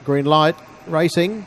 Green light, racing.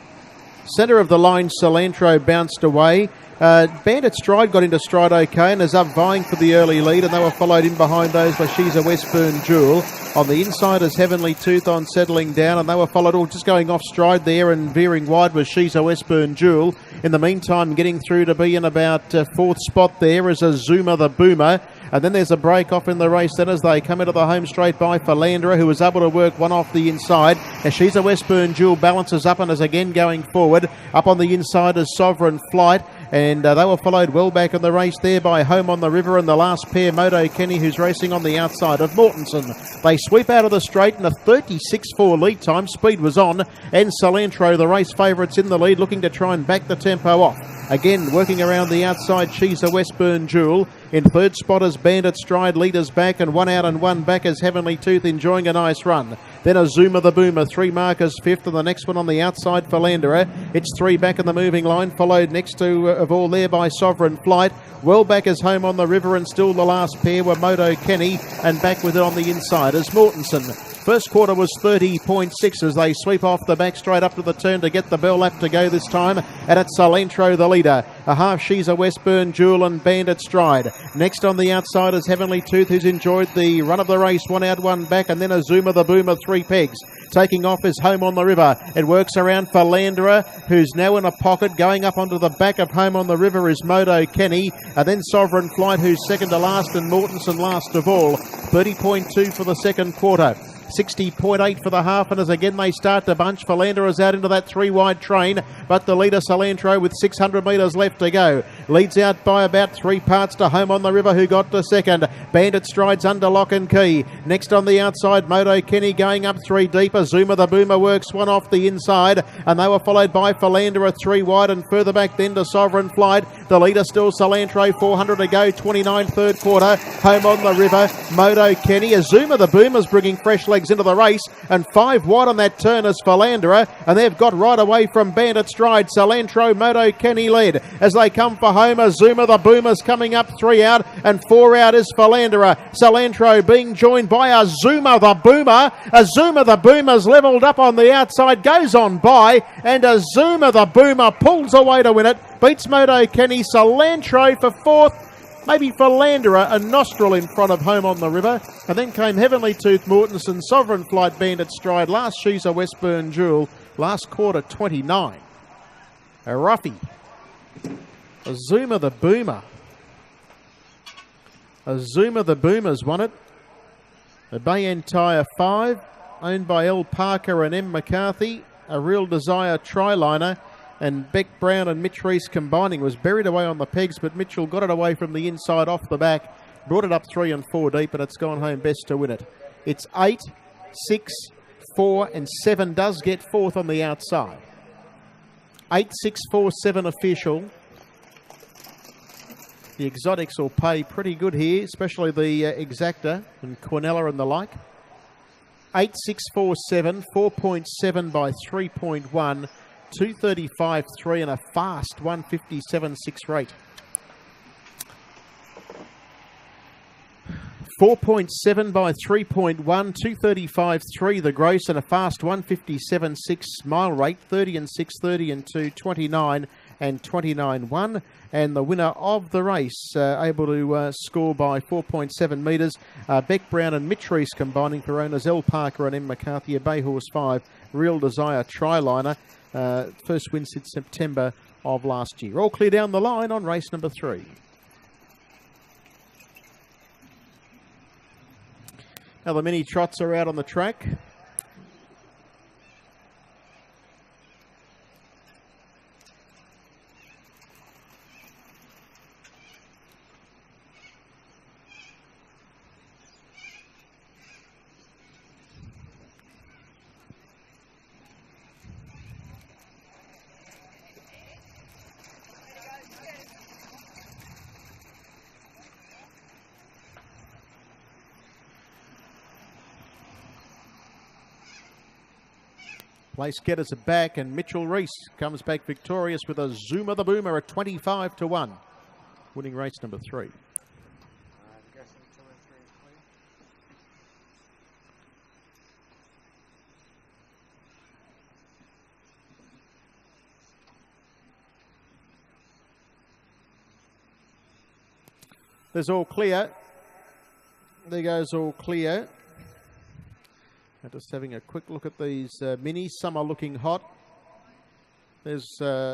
Centre of the line, Cilantro bounced away. Bandit Stride got into stride okay and is up vying for the early lead, and they were followed in behind those by She's a Westburn Jewel. On the inside is Heavenly Tooth on settling down, and they were followed all just going off stride there and veering wide was She's a Westburn Jewel. In the meantime, getting through to be in about fourth spot there is Azuma the Boomer. And then there's a break off in the race then as they come into the home straight by Philandra, who was able to work one off the inside. As She's a Westburn Jewel balances up and is again going forward. Up on the inside is Sovereign Flight. And they were followed well back in the race there by Home on the River and the last pair, Moto Kenny, who's racing on the outside of Mortensen. They sweep out of the straight in a 36.4 lead time. Speed was on. And Cilantro, the race favourites in the lead, looking to try and back the tempo off. Again, working around the outside, She's a Westburn Jewel. In third spot is Bandit Stride, leaders back, and one out and one back is Heavenly Tooth enjoying a nice run. Then Azuma the Boomer, 3 markers fifth, and the next one on the outside, Philandra. It's 3 back in the moving line, followed next to of all there by Sovereign Flight. Well back is Home on the River, and still the last pair were Moto Kenny, and back with it on the inside is Mortensen. First quarter was 30.6 as they sweep off the back straight up to the turn to get the bell lap to go this time. And it's Cilantro the leader. A half She's a Westburn Jewel and Bandit Stride. Next on the outside is Heavenly Tooth, who's enjoyed the run of the race. One out, one back, and then Azuma the Boomer, 3 pegs. Taking off is Home on the River. It works around Philandra, who's now in a pocket. Going up onto the back of Home on the River is Moto Kenny. And then Sovereign Flight, who's second to last, and Mortensen last of all. 30.2 for the second quarter. 60.8 for the half, and as again they start to bunch, Philandra is out into that 3-wide train, but the leader Cilantro with 600 metres left to go. Leads out by about 3 parts to Home on the River, who got to second. Bandit Strides under lock and key. Next on the outside, Moto Kenny going up 3 deep. Azuma the Boomer works one off the inside, and they were followed by Philandra 3 wide, and further back then to Sovereign Flight. The leader still Cilantro, 400 to go, 29 third quarter. Home on the River, Moto Kenny. Azuma the Boomer's bringing fresh legs into the race, and 5 wide on that turn is Philandra, and they've got right away from Bandit Stride. Cilantro, Moto Kenny led as they come for home. Azuma the Boomer's coming up 3 out, and 4 out is Philandra. Cilantro being joined by Azuma the Boomer. Azuma the Boomer's levelled up on the outside, goes on by, and Azuma the Boomer pulls away to win it. Beats Moto Kenny. Cilantro for 4th. Maybe Philandra, a nostril in front of Home on the River. And then came Heavenly Tooth, Mortensen, Sovereign Flight, Bandit Stride. Last She's a Westburn Jewel. Last quarter, 29. A roughie. Azuma the Boomer. Azuma the Boomer's won it. The Bay Entire 5, owned by L. Parker and M. McCarthy. A Real Desire Triliner. And Beck Brown and Mitch Reese combining was buried away on the pegs, but Mitchell got it away from the inside off the back, brought it up 3 and 4 deep, and it's gone home best to win it. It's 8, 6, 4, and 7 does get 4th on the outside. 8, 6, 4, 7 official. The exotics will pay pretty good here, especially the Exacta and Quinella and the like. 8, 6, 4, 7, 4.7 by 3.1. 235.3 and a fast 157.6 rate. 4.7 by 3.1, 235.3 the gross, and a fast 157.6 mile rate. 30 and 6, 30 and 2, 29 and 29.1. And the winner of the race, able to score by 4.7 metres. Beck Brown and Mitch Reese combining for owners L. Parker and M. McCarthy. A Bay Horse 5, Real Desire Triliner. First win since September of last year. All clear down the line on race number 3. Now the mini trots are out on the track. Place getters are back, and Mitchell Reese comes back victorious with Azuma the Boomer at 25 to 1, winning race number 3. There's All Clear. There goes All Clear. Just having a quick look at these minis. Some are looking hot. There's